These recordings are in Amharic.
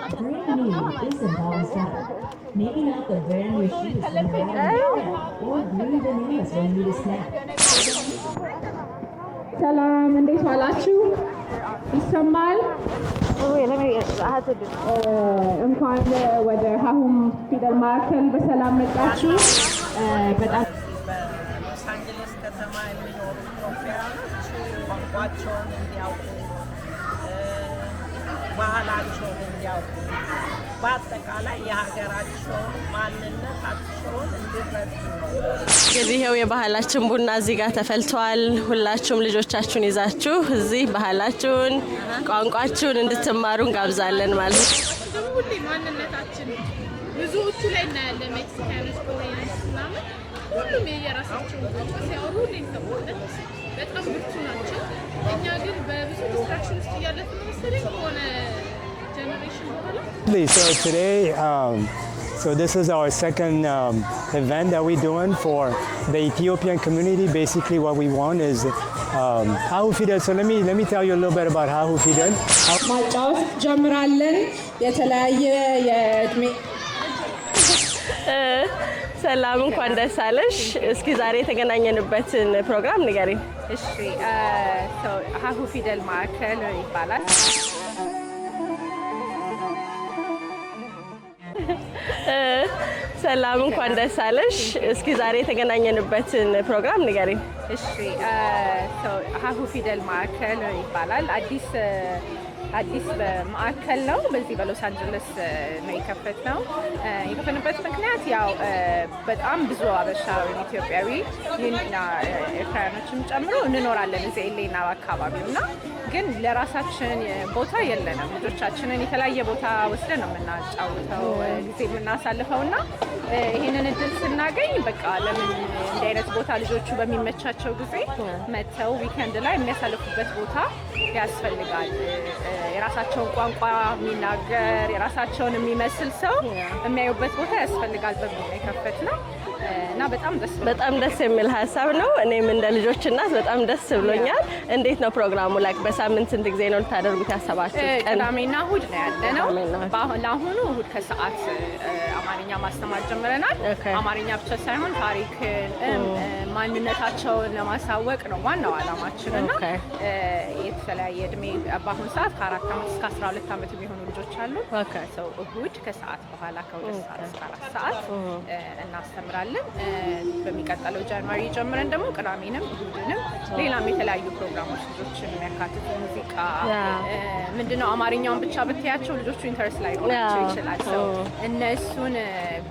Brand new isn't always better. Maybe not the brand new shoes when you're out in the or green bananas when you need a snack. ሰላም እንዴት ዋላችሁ? ይሰማል? እንኳን ወደ ሀሁም ፊደል ማዕከል በሰላም መጣችሁ። በጣም በሎስ አንጀለስ ከተማ የሚኖሩ ኢትዮጵያውያኖች ቋንቋቸውን እንዲያውቁ ባህላቸውን እንዲያውቁ በአጠቃላይ የሀገራቸውን ማንነታቸውን እንዲረዱ ነው። እንግዲህ ይኸው የባህላችን ቡና እዚህ ጋር ተፈልቷል። ሁላችሁም ልጆቻችሁን ይዛችሁ እዚህ ባህላችሁን ቋንቋችሁን እንድትማሩ እንጋብዛለን ማለት ነው። ሁሌ ማንነታችን ብዙዎቹ ላይ እናያለን። ሜክሲካኖች፣ ኮሪያኖች ምናምን ሁሉም የየራሳቸውን ቋንቋ ሲያወሩ ሁሌ እንሰማለን። በጣም ብርቱ ናቸው። እኛ ግን በብዙ ዲስትራክሽን ውስጥ እያለፍን ነው መሰለኝ ከሆነ ጀነሬሽን በኋላ። So today, so this is our second event that we're doing for the Ethiopian community. Basically, what we want is Hahu Fidel. So let me tell you a little bit about Hahu Fidel. ማጫወት ጀምራለን። የተለያየ የእድሜ ሰላም እንኳን ደስ አለሽ። እስኪ ዛሬ የተገናኘንበትን ፕሮግራም ንገሪኝ። እሺ ሀሁ ፊደል ማዕከል ይባላል። ሰላም እንኳን ደስ አለሽ። እስኪ ዛሬ የተገናኘንበትን ፕሮግራም ንገሪኝ። እሺ ሀሁ ፊደል ማዕከል ይባላል። አዲስ ማዕከል ነው። በዚህ በሎስ አንጀለስ ነው የከፈትነው። የከፈትንበት ምክንያት ያው በጣም ብዙ አበሻ ኢትዮጵያዊ እና ኤርትራውያኖችም ጨምሮ እንኖራለን እዚህ ኤሌና አካባቢው እና ግን ለራሳችን ቦታ የለንም። ልጆቻችንን የተለያየ ቦታ ወስደን ነው የምናጫውተው ጊዜ የምናሳልፈው እና ይህንን እድል ስናገኝ በቃ ለምን እንዲህ አይነት ቦታ ልጆቹ በሚመቻቸው ጊዜ መጥተው ዊከንድ ላይ የሚያሳልፉበት ቦታ ያስፈልጋል። የራሳቸውን ቋንቋ የሚናገር የራሳቸውን የሚመስል ሰው የሚያዩበት ቦታ ያስፈልጋል በሚል የከፈትነው እና በጣም ደስ የሚል ሀሳብ ነው። እኔም እንደ ልጆች እናት በጣም ደስ ብሎኛል። እንዴት ነው ፕሮግራሙ? ላይክ በሳምንት ስንት ጊዜ ነው ልታደርጉት ያሰባችሁት? ቅዳሜና እሁድ ነው ያለነው። ለአሁኑ እሁድ ከሰዓት አማርኛ ማስተማር ጀምረናል። አማርኛ ብቻ ሳይሆን ታሪክን፣ ማንነታቸውን ለማሳወቅ ነው ዋናው ዓላማችን እና የተለያየ እድሜ በአሁኑ ሰዓት ከ4 ዓመት እስከ 12 ዓመት የሚሆኑ ልጆች አሉ። ሰው እሁድ ከሰዓት በኋላ ከ2 ሰዓት እስከ 4 ሰዓት እናስተምራለን። በሚቀጥለው ጃንዋሪ ጀምረን ደግሞ ቅዳሜንም እሁድንም ሌላም የተለያዩ ፕሮግራሞች ልጆችን የሚያካትቱ ሙዚቃ ምንድነው አማርኛውን ብቻ ብትያቸው ልጆቹ ኢንተረስት ላይ ሆናቸው ይችላል። እነሱን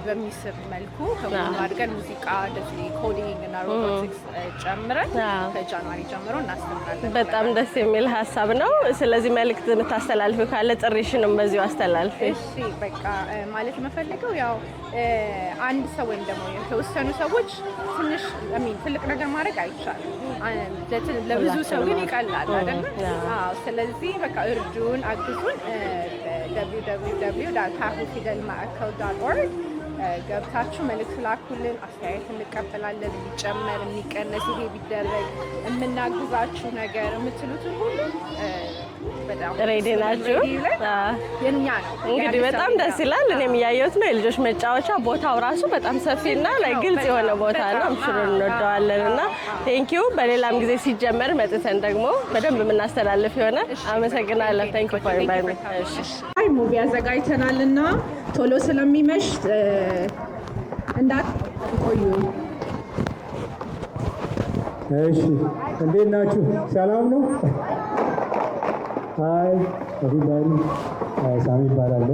በሚስብ መልኩ ከሙሉ አድርገን ሙዚቃ እንደዚህ ኮዲንግ እና ሮቦቲክስ ጨምረን ከጃንዋሪ ጀምሮ እናስተምራለን። በጣም ደስ የሚል ሀሳብ ነው። ስለዚህ መልእክት የምታስተላልፊው ካለ ጥሪሽንም በዚሁ አስተላልፊ። እሺ በቃ ማለት የምፈልገው ያው አንድ ሰው ወይም ደግሞ የተወሰኑ ሰዎች ትልቅ ነገር ማድረግ አይቻልም። ለብዙ ሰው ግን ይቀላል አይደል? ስለዚህ በቃ እርዱን፣ አግዙን። www.hahufidelmaakal.org ገብታችሁ መልእክት ላኩልን። አስተያየት እንቀበላለን። የሚጨመር የሚቀነስ ይሄ ቢደረግ የምናግዛችሁ ነገር የምትሉትን ሁሉ በጣም ሬዲ ናችሁ። የኛ ነው እንግዲህ በጣም ደስ ይላል። እኔም እያየሁት ነው። የልጆች መጫወቻ ቦታው ራሱ በጣም ሰፊና ላይ ግልጽ የሆነ ቦታ ነው። አምሽሩን እንወደዋለን እና ቴንኪዩ። በሌላም ጊዜ ሲጀመር መጥተን ደግሞ በደንብ የምናስተላልፍ የሆነ አመሰግናለሁ። ቴንኪዩ ፎር ኢንቫይቲንግ ሚ። አይ ሙቪ አዘጋጅተናልና ቶሎ ስለሚመሽ እንዳትቆዩ። እሺ፣ እንዴት ናችሁ? ሰላም ነው? አይ ኤቭሪባዲ ሳሚ ይባላል።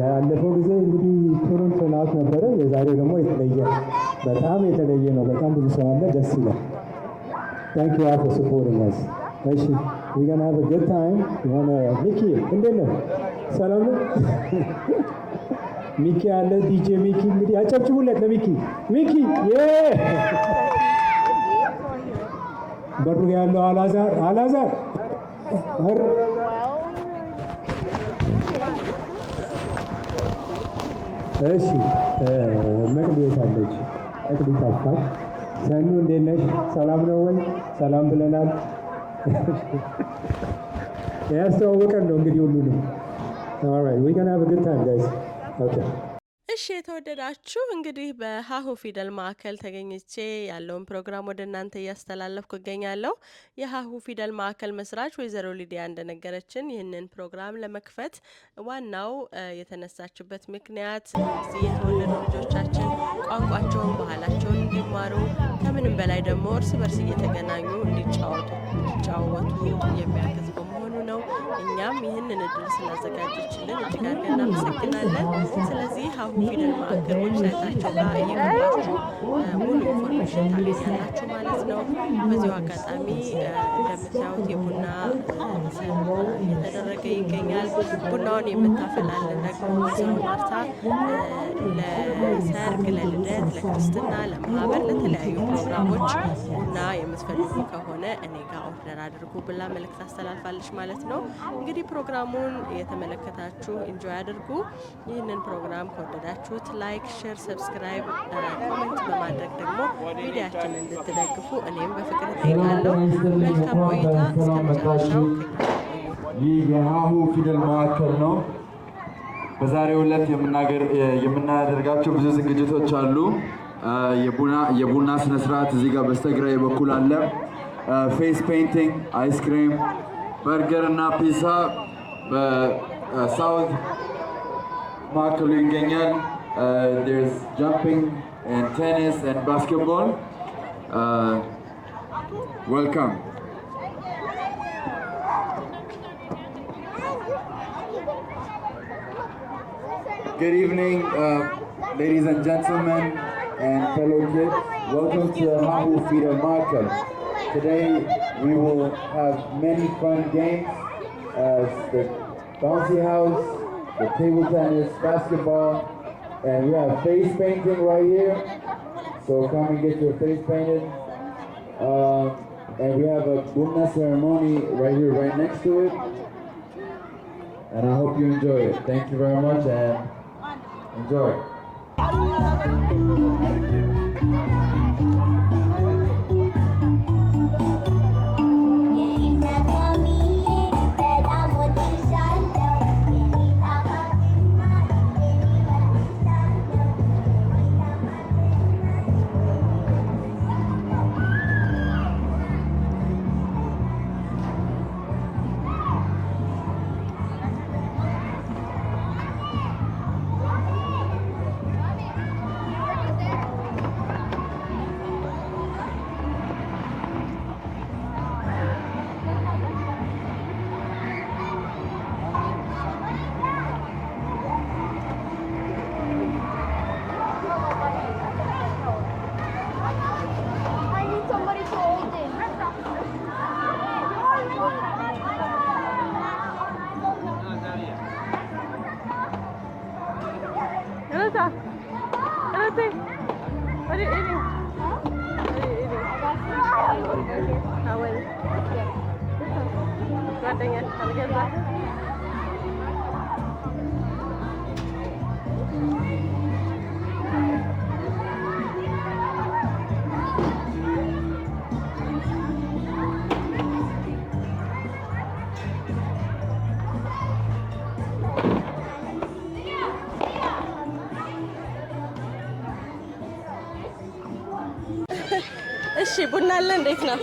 ያለፈው ጊዜ እንግዲህ ቶሮንቶ ናት ነበረ። የዛሬው ደግሞ የተለየ በጣም የተለየ ነው። በጣም ብዙ ሰው አለ። ደስ ይላል። ታንክ ዩ ፎር ሰፖርቲንግ አስ። እሺ ዊ ጎና ሃቭ አ ጉድ ታይም። የሆነ ሚኪ እንዴት ነው? ሰላም ነው? ሚኪ አለ። ዲጄ ሚኪ እንግዲህ አጨብጭቡለት ለሚኪ። ሚኪ በሩ ያለው አላዛር እሺ መቅደስ አለች። መቅደስ አፋት ሰኑ እንዴት ነሽ? ሰላም ነው ወይ? ሰላም ብለናል። ያስተዋወቀን ነው እንግዲህ ሁሉንም All right, we're gonna have a good time, guys. Okay. እሺ የተወደዳችሁ እንግዲህ በሀሁ ፊደል ማዕከል ተገኝቼ ያለውን ፕሮግራም ወደ እናንተ እያስተላለፍኩ እገኛለሁ። የሀሁ ፊደል ማዕከል መስራች ወይዘሮ ሊዲያ እንደነገረችን ይህንን ፕሮግራም ለመክፈት ዋናው የተነሳችበት ምክንያት እዚህ የተወለዱ ልጆቻችን ቋንቋቸውን፣ ባህላቸውን እንዲማሩ ከምንም በላይ ደግሞ እርስ በርስ እየተገናኙ እንዲጫወቱ የሚያግዝ በመሆኑ ነው። እኛም ይህንን እድል ስላዘጋጀችልን እጅግ አድርገን እናመሰግናለን። ስለዚህ ሀሁ ፊደል ማዕከል ዌብሳይታቸው ጋር እየገባችሁ ሙሉ ኢንፎርሜሽን ታገኛላችሁ ማለት ነው። በዚሁ አጋጣሚ እንደምታዩት የቡና ሰርግ እየተደረገ ይገኛል። ቡናውን የምታፈላልን ደግሞ ወይዘሮ ማርታ ለሰርግ፣ ለልደት፣ ለክርስትና፣ ለማህበር፣ ለተለያዩ ፕሮግራሞች ቡና የምትፈልጉ ከሆነ እኔ ጋር ኦርደር አድርጉ ብላ መልእክት አስተላልፋለች ማለት ነው። እንግዲህ ፕሮግራሙን የተመለከታችሁ ኢንጆይ አድርጉ። ይህንን ፕሮግራም ከወደዳችሁት ላይክ፣ ሼር፣ ሰብስክራይብ፣ ኮሜንት በማድረግ ደግሞ ሚዲያችንን እንድትደግፉ እኔም በፍቅር እጠይቃለሁ። መልካም ቆይታ እስከ መጨረሻው። ይህ የሀሁ ፊደል ማዕከል ነው። በዛሬው ዕለት የምናደርጋቸው ብዙ ዝግጅቶች አሉ። የቡና ስነስርዓት እዚህ ጋር በስተግራዬ በኩል አለ። ፌስ ፔይንቲንግ፣ አይስክሪም፣ በርገር እና ፒዛ በሳውት ማዕከሉ ይገኛል። there's jumping and tennis and basketball. Welcome. Good evening, ladies and gentlemen and fellow kids. Welcome to the Hahu Fidel Market. Today we will have many fun games as the bouncy house, the table tennis, basketball, and we have face painting right here. So come and get your face painted. And we have a Bunna ceremony right here, right next to it. And I hope you enjoy it. Thank you very much and enjoy. እሺ ቡና አለ እንዴት ነው?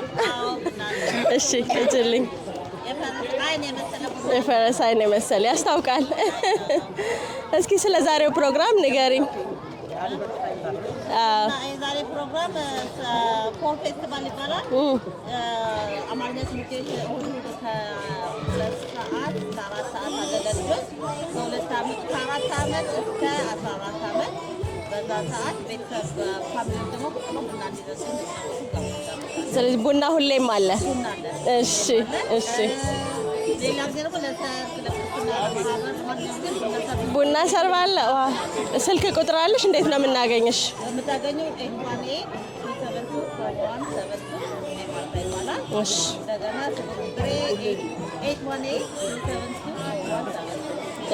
እሺ እጅልኝ የፈረስ አይን የመሰለ ያስታውቃል። እስኪ ስለ ዛሬው ፕሮግራም ንገሪኝ። የዛሬ ፕሮግራም ፖር ፌስቲቫል ይባላል። አማርኛ ትምህርት ቤት ከ2 ሰዓት እስከ 4 ሰዓት አለ ለልጆች ከ4 ዓመት እስከ 14 ዓመት በዛ ሰዓት ቤተሰብ ፋሚሊ ደግሞ ቡና እንዲደርሱ ስለዚህ ቡና ሁሌም አለ። ቡና አለ። እሺ እሺ። ሌላ ጊዜ ደግሞ ለሰርግ ቡና ሰርባለ። ስልክ ቁጥር አለሽ? እንዴት ነው የምናገኝሽ? የምታገኘው 818 እሺ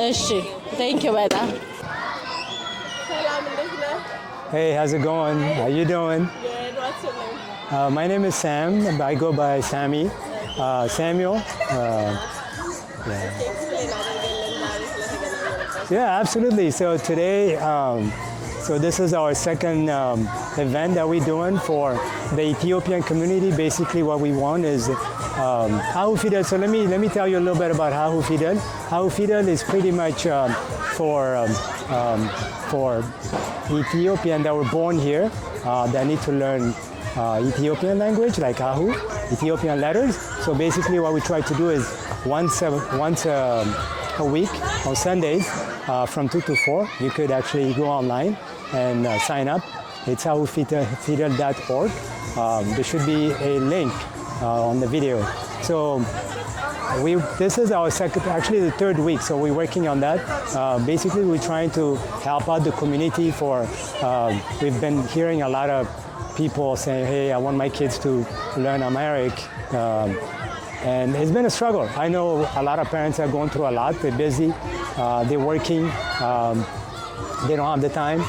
እሺ። ቴንክ ዩ በጣም Hey, how's it going? How you doing? Good. What's your name? My name is Sam. I go by Sammy. Samuel. Yeah. Yeah, absolutely. So today, so this is our second event that we're doing for the Ethiopian community. Basically, what we want is Hahu Fidel. So let me tell you a little bit about Hahu Fidel. Hahu Fidel is pretty much for Ethiopian that were born here that need to learn Ethiopian language, like Hahu, Ethiopian letters. So basically, what we try to do is once a week on Sundays from 2 to 4, you could actually go online and sign up. It's hahufidel.org. There should be a link on the video. So this is our actually the third week, so we're working on that. Basically, we're trying to help out the community we've been hearing a lot of people saying, hey, I want my kids to learn Amharic. And it's been a struggle. I know a lot of parents are going through a lot. They're busy, they're working, they don't have the time.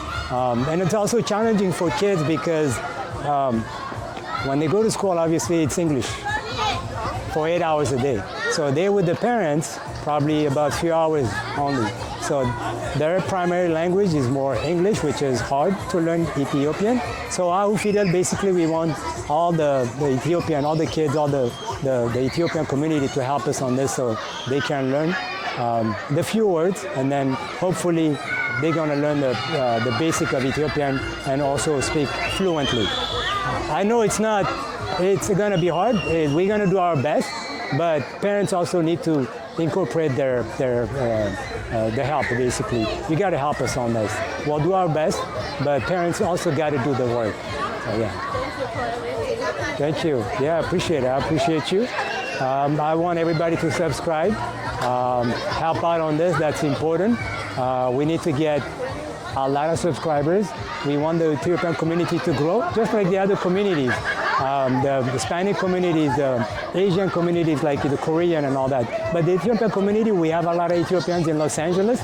And it's also challenging for kids because when they go to school, obviously it's English for 8 hours a day. So they're with the parents probably about a few hours only. So their primary language is more English, which is hard to learn Ethiopian. So Hahu Fidel, basically we want all the Ethiopian, all the kids, all the Ethiopian community to help us on this so they can learn the few words, and then hopefully they're going to learn the basic of Ethiopian and also speak fluently. I know it's going to be hard. We're going to do our best, but parents also need to incorporate their help, basically. You got to help us on this. We'll do our best, but parents also got to do the work. So, yeah. Thank you. Yeah, I appreciate it. I appreciate you. I want everybody to subscribe, help out on this. That's important. We need to get a lot of subscribers. We want the Ethiopian community to grow, just like the other communities. The Hispanic communities, the Asian communities like the Korean and all that. But the Ethiopian community, we have a lot of Ethiopians in Los Angeles.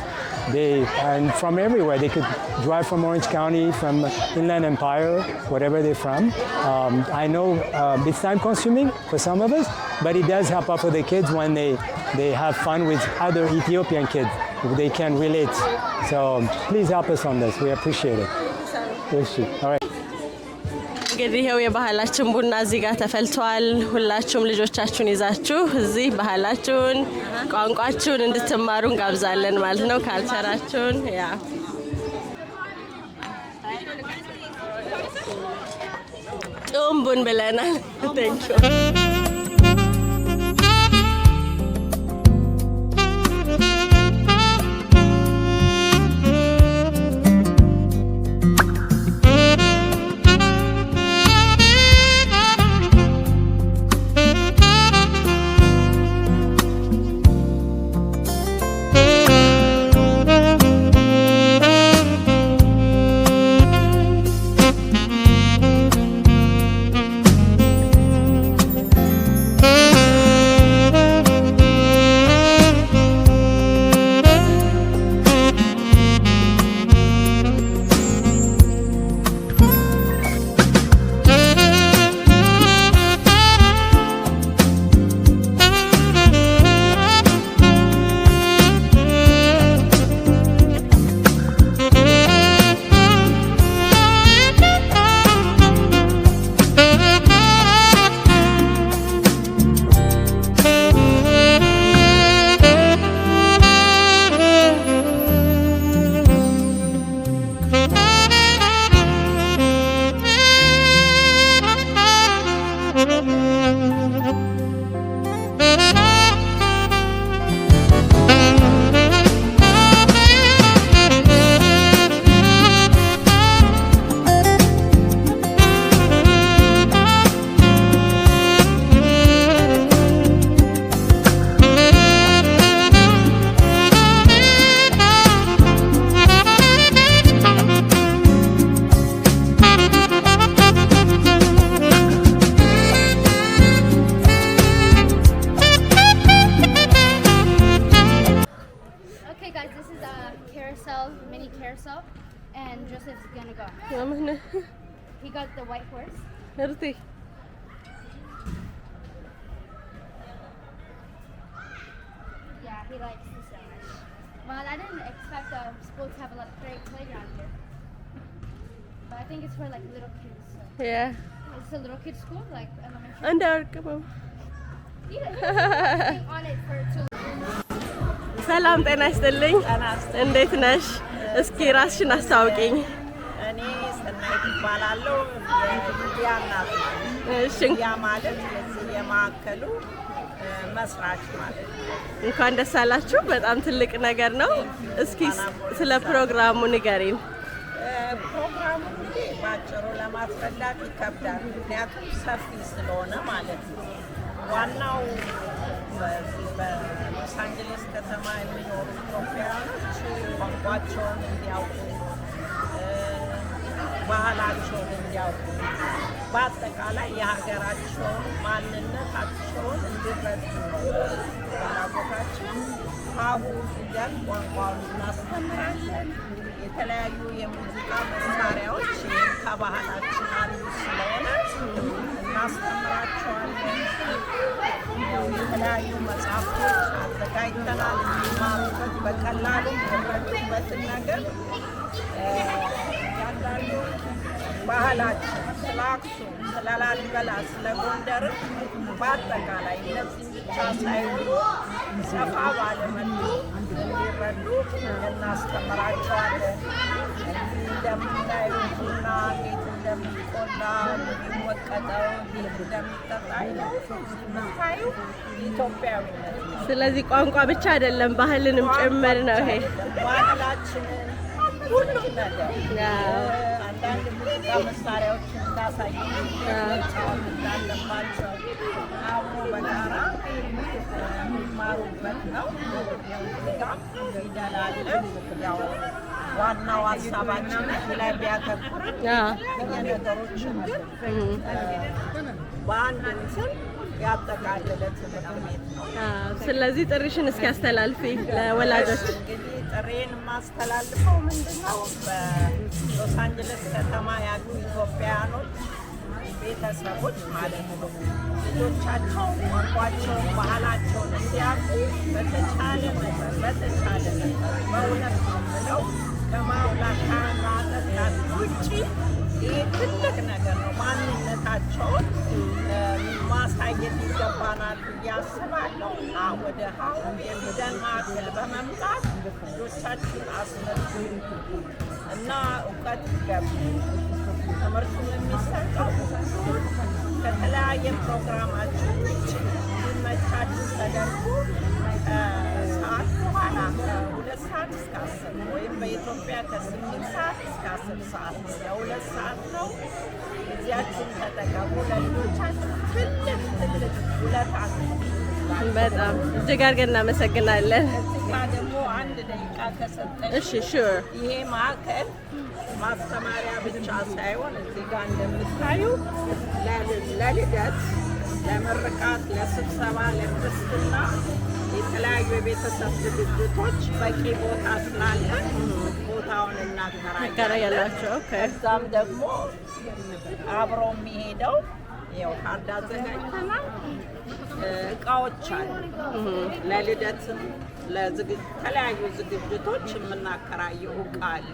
And from everywhere. They could drive from Orange County, from Inland Empire, wherever they're from. I know it's time consuming for some of us, but it does help out for the kids when they have fun with other Ethiopian kids. They can relate. So please help us on this. We appreciate it. All right. እንግዲህ ይሄው የባህላችን ቡና እዚህ ጋር ተፈልቷል። ሁላችሁም ልጆቻችሁን ይዛችሁ እዚህ ባህላችሁን ቋንቋችሁን እንድትማሩ እንጋብዛለን ማለት ነው። ካልቸራችሁን ያ ጡምቡን ብለናል። ቴንኪው and Joseph's gonna go. He got the white horse. Yeah, he likes this so much. Well, I didn't didn't expect school to have a lot of playground here. But I think it's for like little kids. So. Yeah. It's a little kids school, like elementary. And come on. On it for 2. ሰላም ጤና ይስጥልኝ። እንዴት ነሽ? እስኪ ራስሽን አስተዋውቂኝ። እኔ ሰናይት እባላለሁ። የሚዲያ እናት ነኝ። እሺ ሚዲያ ማለት የዚህ የማዕከሉ መስራች ማለት ነው። እንኳን ደስ አላችሁ። በጣም ትልቅ ነገር ነው። እስኪ ስለ ፕሮግራሙ ንገሪን። ፕሮግራሙ እንግዲህ ባጭሩ ለማስረዳት ይከብዳል፣ ምክንያቱም ሰፊ ስለሆነ ማለት ነው። ዋናው በሎስ አንጀለስ ከተማ የሚኖሩ ኢትዮጵያውያኖች ቋንቋቸውን እንዲያውቁ፣ ባህላቸውን እንዲያውቁ፣ በአጠቃላይ የሀገራቸውን ማንነታቸውን እንዲረዱ ነው ፍላጎታችን። ሀሁ ፊደል ቋንቋውን እናስተምራለን። የተለያዩ የሙዚቃ መሳሪያዎች ከባህላችን አንዱ ስለሆነ እናስተምራቸዋለን። የተለያዩ መጽሐፍቶች አዘጋጅተናል እንዲማሩበት፣ በቀላሉ የሚረዱበትን ነገር እያንዳንዱ ባህላችን ስለ አክሱም፣ ስለ ላሊበላ፣ ስለ ጎንደርም በአጠቃላይ እነዚህም ብቻ ሳይሆኑ ሰፋ ባለ መልኩ እንዲረዱ እናስተምራቸዋለን። እንደምናየው ቡና እንዴት እንደሚቆላ፣ የሚወቀጠው እንዴት እንደሚጠጣ የምታዩ ኢትዮጵያዊነት ነው። ስለዚህ ቋንቋ ብቻ አይደለም ባህልንም ጭምር ነው ይሄ ባህላችንን ሁሉም ነገር አንዳንድ ሙዚቃ መሳሪያዎችን እንዳሳዩ መጫወት እንዳለባቸው አብሮ በጋራ የሚማሩበት ነው። ሙዚቃም ፊደል አለ። ያው ዋናው ሀሳባችን ላይ ቢያተኩር የነገሮችን በአንድ እንትን ያጠቃለለ ትምህርት ቤት ነው። ስለዚህ ጥሪሽን እስኪ አስተላልፊ ለወላጆች። እንግዲህ ጥሬን የማስተላልፈው ምንድነው በሎስ አንጀለስ ከተማ ያሉ ኢትዮጵያውያኖች ቤተሰቦች ማለት ነው ልጆቻቸው ቋንቋቸውን፣ ባህላቸውን እንዲያውቁ በተቻለ በእውነት ነው ከማውላት ከማጠጣት ውጭ ይህ ትልቅ ነገር ነው። ማንነታቸውን ማሳየት ይገባናል ብዬ አስባለሁ እና ወደ ሀሁ የፊደል ማዕከል በመምጣት ልጆቻችን አስመጡ እና እውቀት ይገቡ። ትምህርቱ የሚሰጠው ከተለያየ ፕሮግራማችን ውጭ እንዲመቻችሁ ተደርጎ ከሰዓት በኋላ ከ2 ሰዓት እስከ 10 ወይም በኢትዮጵያ ከ8 ሰዓት እስከ 10 ሰዓት ለ2 ሰዓት ነው። ጊዜያችን ተጠቀሙ። ለልጆቻችን ትልቅ ውለታ ነው። በጣም እጅግ አድርገን እናመሰግናለን። እዚህ ጋር ደግሞ 1 ደቂቃ ከሰጠን እሺ ሹር ይሄ ማዕከል ማስተማሪያ ብቻ ሳይሆን እዚህ ጋር እንደምታዩ ለልደት፣ ለምርቃት፣ ለስብሰባ፣ ለክርስትና የተለያዩ የቤተሰብ ዝግጅቶች በቂ ቦታ ስላለ ቦታውን እናከራያላችሁ። ከዛም ደግሞ አብሮ የሚሄደው ያው ካርድ አዘጋጅተናል። እቃዎች አሉ ለልደትም ለተለያዩ ዝግጅቶች የምናከራየው እቃ አለ።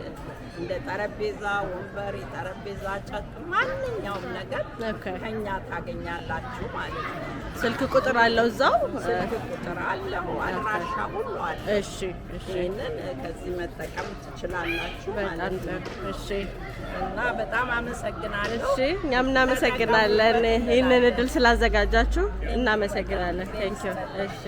እንደ ጠረጴዛ፣ ወንበር፣ የጠረጴዛ ጨርቅ፣ ማንኛውም ነገር ከኛ ታገኛላችሁ ማለት ነው። ስልክ ቁጥር አለው እዛው? ስልክ ቁጥር አለው፣ አድራሻ ሁሉ አለ። እሺ ይህንን ከዚህ መጠቀም ትችላላችሁ ማለት ነው። እሺ እና በጣም አመሰግናለሁ። እሺ እኛም እናመሰግናለን። ይህንን እድል ስላዘጋጃችሁ እናመሰግናለን። ቴንኪው። እሺ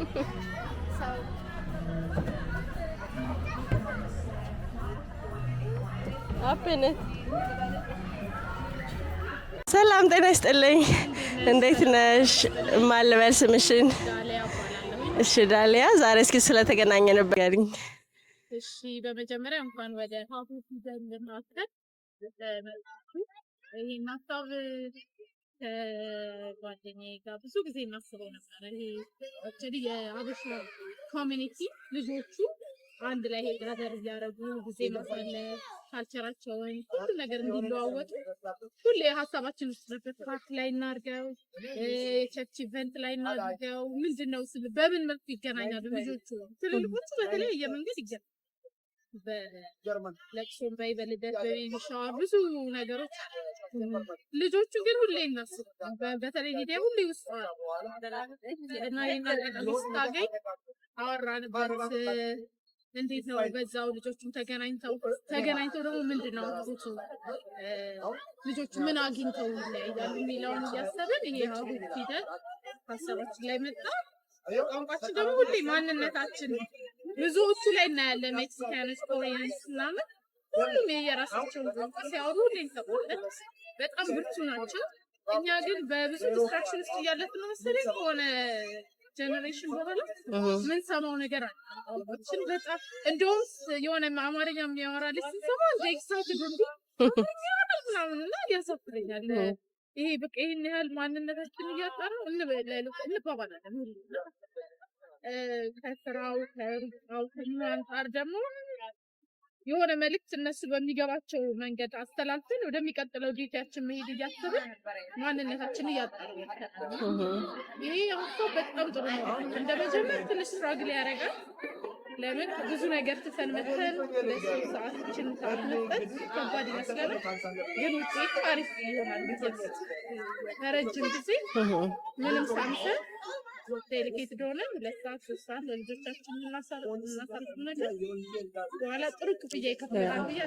So አፕነት ሰላም ጤና ይስጥልኝ። እንዴት ነሽ? ማን ልበል ስምሽን? እሺ ዳሊያ፣ ዛሬ እስኪ ስለተገናኘንበት ንገሪኝ። እሺ በመጀመሪያ እንኳን ወደ ሀሁ ፊደል ማዕከል ይሄን ሀሳብ ከጓደኛዬ ጋር ብዙ ጊዜ እናስበው ነበር። ይሄ አክቹዋሊ የአበሻ ኮሚኒቲ ልጆቹ አንድ ላይ ሄጋደር እያደረጉ ጊዜ ማሳለፍ ካልቸራቸውን ሁሉ ነገር እንዲለዋወጡ ሁሌ ሀሳባችን ውስጥ ነበር። ፓርክ ላይ እናድርገው፣ የቸርች ኢቨንት ላይ እናድርገው። ምንድነው ስል በምን መልኩ ይገናኛሉ ልጆቹ? ትልልቆቹ በተለያየ መንገድ ይገናኛሉ። በለቅሶም በይ በልደት በቤቢ ሻወር ብዙ ነገሮች። ልጆቹ ግን ሁሌ እናስብ በተለይ ሂደ ሁሌ ውስጥ እና ይናገራሉ። ስታገኝ አወራንበት እንዴት ነው በዛው ልጆቹም ተገናኝተው ደግሞ ምንድነው ልጆቹ ምን አግኝተው ይለያያሉ የሚለውን እያሰብን ይሄ ሀሁ ፊደል ሀሳባችን ላይ መጣ። ቋንቋችን ደግሞ ሁሌ ማንነታችን ብዙዎቹ ላይ እናያለን። ሜክሲካኖች፣ ኮሪያንስ ምናምን ሁሉም የየራሳቸውን ቋንቋ ሲያወሩ ሁሌ እንሰማለን። በጣም ብርቱ ናቸው። እኛ ግን በብዙ ዲስትራክሽን ውስጥ እያለፍን ነው መሰለኝ ከሆነ ጀነሬሽን በኋላ ምን ሰማው ነገር አለ። በጣም እንደውም የሆነ አማርኛ የሚያወራ ልጅ ስንሰማ ኤክሳይትድ ምናምንና ያሳፍረኛል። ይሄ በቃ ይህን ያህል ማንነታችን እያጣራ እንባባላለን። ከስራው ከሩጫው ከምን አንጻር ደግሞ የሆነ መልዕክት እነሱ በሚገባቸው መንገድ አስተላልፈን ወደሚቀጥለው ዲቲያችን መሄድ እያሰብን ማንነታችን እያጣራ ይሄ ሀሳብ በጣም ጥሩ ነው። እንደ መጀመር ትንሽ ስትራግል ያደርጋል። ለምን ብዙ ነገር ትተን መተን ለሶስት ሰዓታችን ታርመጠት ከባድ ይመስላል። ግን ውጤቱ አሪፍ ይሆናል። ረጅም ጊዜ ምንም ሳንሰን ዴሊኬትድ ሆነን 2 ሰዓት 3 ሰዓት ለልጆቻችን እናሳልፍ ነገር በኋላ ጥሩ ክፍያ ይከፈላል ብዬ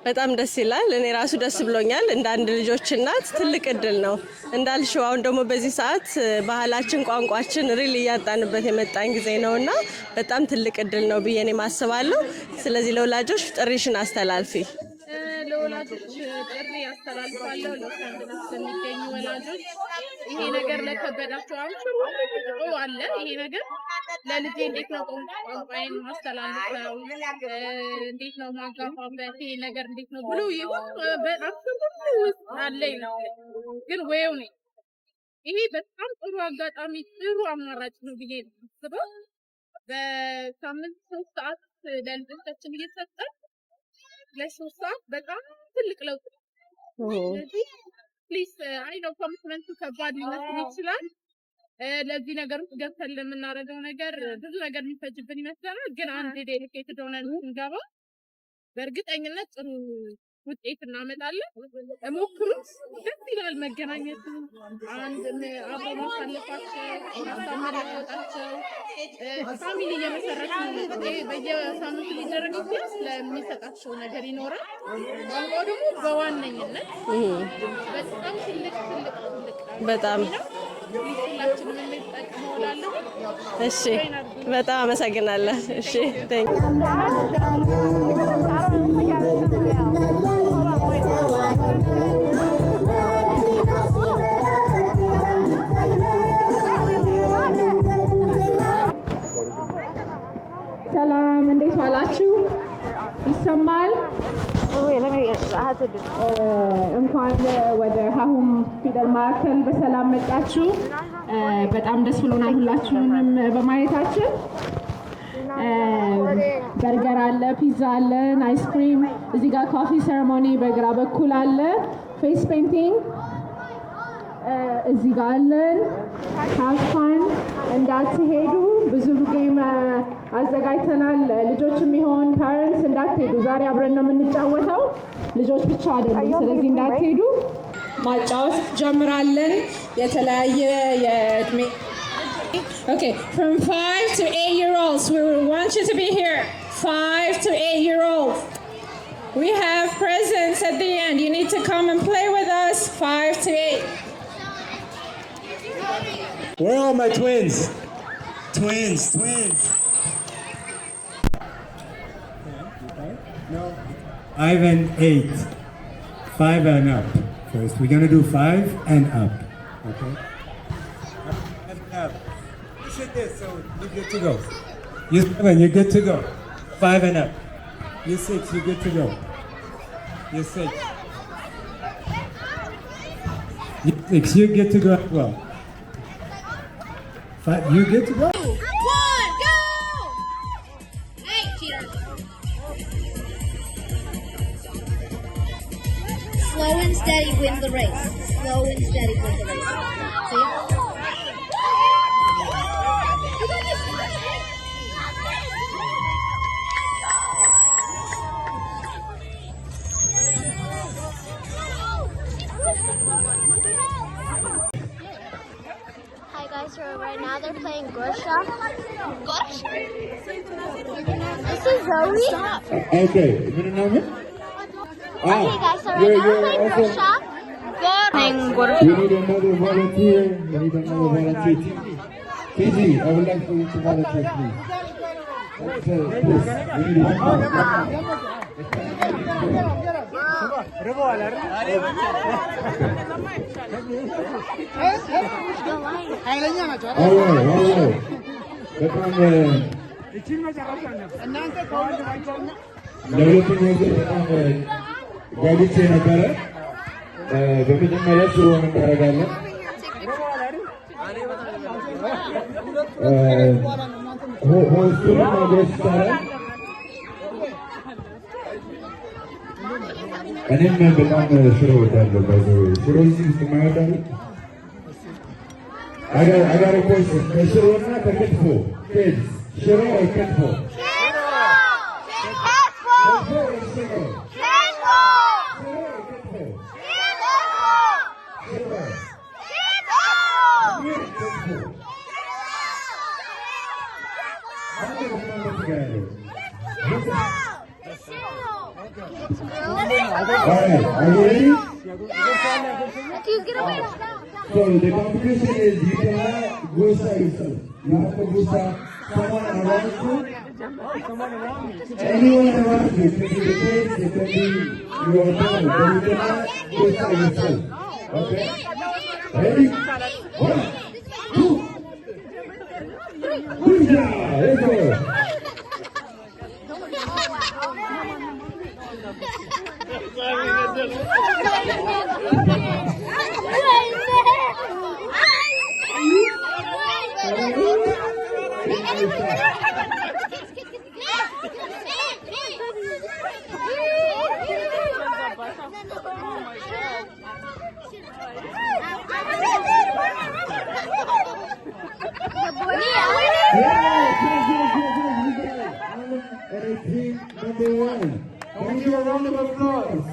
በጣም ደስ ይላል። እኔ ራሱ ደስ ብሎኛል። እንደ አንድ ልጆች እናት ትልቅ እድል ነው እንዳልሽው። አሁን ደግሞ በዚህ ሰዓት ባህላችን፣ ቋንቋችን ሪል እያጣንበት የመጣን ጊዜ ነውና በጣም ትልቅ እድል ነው ብዬ እኔም አስባለሁ። ስለዚህ ለወላጆች ጥሪሽን አስተላልፊ። ለወላጆች ጥሪ ያስተላልፋለሁ። ሎስ አንጀለስ የሚገኙ ወላጆች ይሄ ነገር ለከበዳቸው አለ። ይሄ ነገር ለልጄ እንዴት ነው ቋንቋዬን ማስተላልፈው፣ እንዴት ነው ማጋፋበት፣ ይሄ ነገር እንዴት ነው ብሎ ይሁን ውስጥ አለኝ ነው። ግን ወይው ነኝ ይሄ በጣም ጥሩ አጋጣሚ፣ ጥሩ አማራጭ ነው ብዬ አስበው። በሳምንት 3 ሰዓት ለልጆቻችን እየሰጠን ለ3 ሰዓት በጣም ትልቅ ለውጥ ነው። ስለዚህ ፕሊስ አይ ነው ኮሚትመንቱ ከባድ ሊመስል ይችላል። ለዚህ ነገር ውስጥ ገብተን ለምናደርገው ነገር ብዙ ነገር የሚፈጅብን ይመስለናል። ግን አንድ ዴሊኬትድ ሆነን ስንገባ በእርግጠኝነት ጥሩ ውጤት እናመጣለን። ሞክሩት፣ ደስ ይላል መገናኘቱ። አንድ አብሮ ማሳለፋቸው፣ ሀሳብ መለዋወጣቸው፣ ፋሚሊ እየመሰረቱ በየሳምንቱ ሊደረግ ይችላል። ለሚሰጣቸው ነገር ይኖራል። ቋንቋ ደግሞ በዋነኝነት በጣም ትልቅ በጣም ሁላችንም እንጠቀመው እላለሁ። እሺ፣ በጣም አመሰግናለሁ። እሺ ሰላም፣ እንዴት ዋላችሁ? ይሰማል? እንኳን ወደ ሀሁም ፊደል ማዕከል በሰላም መጣችሁ። በጣም ደስ ብሎናል ሁላችሁንም በማየታችን። በርገር አለ፣ ፒዛ አለን፣ አይስክሪም እዚህ ጋር ኮፊ ሴሬሞኒ በግራ በኩል አለ፣ ፌስ ፔይንቲንግ እዚህ ጋር አለን። ካፋን እንዳትሄዱ፣ ብዙ ጌም አዘጋጅተናል። ልጆች የሚሆን ፓረንትስ እንዳትሄዱ፣ ዛሬ አብረን ነው የምንጫወተው። ልጆች ብቻ አይደሉም፣ ስለዚህ እንዳትሄዱ። ማጫወት ጀምራለን። የተለያየ የእድሜ Okay, from 5 to 8-year-olds, we want you to be here. 5 to 8-year-olds. We have presents at the end. You need to come and play with us. 5 to 8. Where are my twins? Twins. No. 5 and 8. 5 and up. First, we're gonna do 5 and up. Okay. Up. You sit this, so you're good to go. You 7, you're good to go. 5 and up. You 6, you're good to go. You 6. You 6, you're good to go as well. 5, you're good to go. 1, go! Hey, cheater. Slow and steady win the race. Slow and steady win the race. See? Hi guys, so right now they're playing Gorsha. Gorsha? This is Zoe. Okay, you know me? Okay guys, so right now we're playing Gorsha. We need another volunteer. Fiji, I would like for you to volunteer, please. Okay, please. We need Alright. ጓጉቼ ነበረ። በመጀመሪያ ሽሮ እናደርጋለን። ሆስቱን ማድረስ ይቻላል። እኔም በጣም ሽሮ እወዳለሁ። ሽሮ እዚህ ውስጥ የማይወዳሉ አጋር ኮስ ከሽሮና ከክትፎ ሽሮ ወይ ክትፎ Alright, are you ready? So the competition is you cannot gosa yourself. You have to gosa someone around you. Anyone around you. It can be the kids, it can be your family, but you cannot gosa yourself. Okay? Ready? 1, 2, 3, let's go. Number 1. Can we give a round of applause?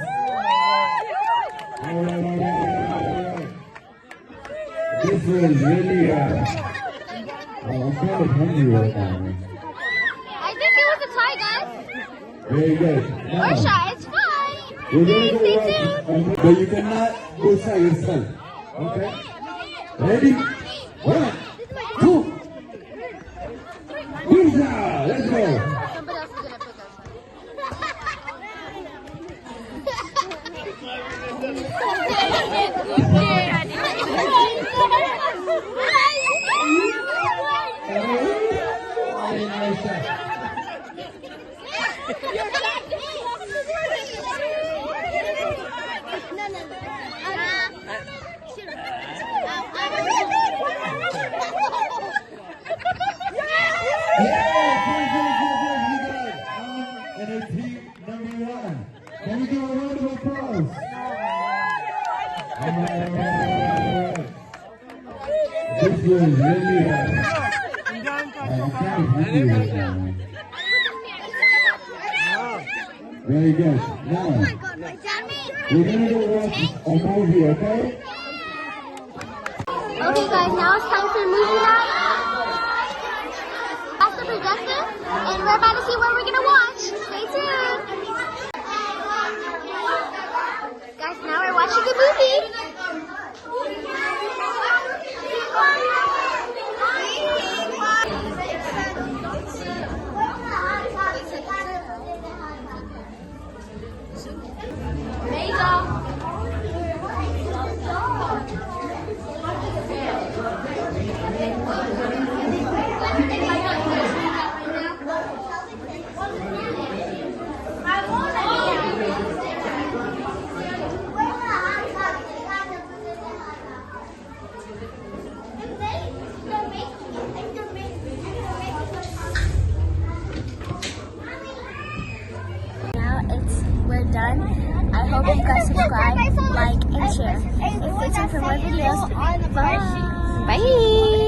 All right. This was really I'm kind of hungry right now. I think it was a tie, guys. Very good. Gorsha, it's fine. We're going to Stay go tuned. right, but you cannot gosa yourself. Okay? Ready? 1, 2, gosa! Let's go! Somebody else is gonna pick us. And team number 1. Can we give a round of applause? This was really very good. Now, we're going to go watch a movie, okay? Okay guys, now it's time for movie night. That's the projector, and we're about to see what we're gonna watch. Stay tuned. Guys, now we're watching a movie. for more videos. Bye. Bye.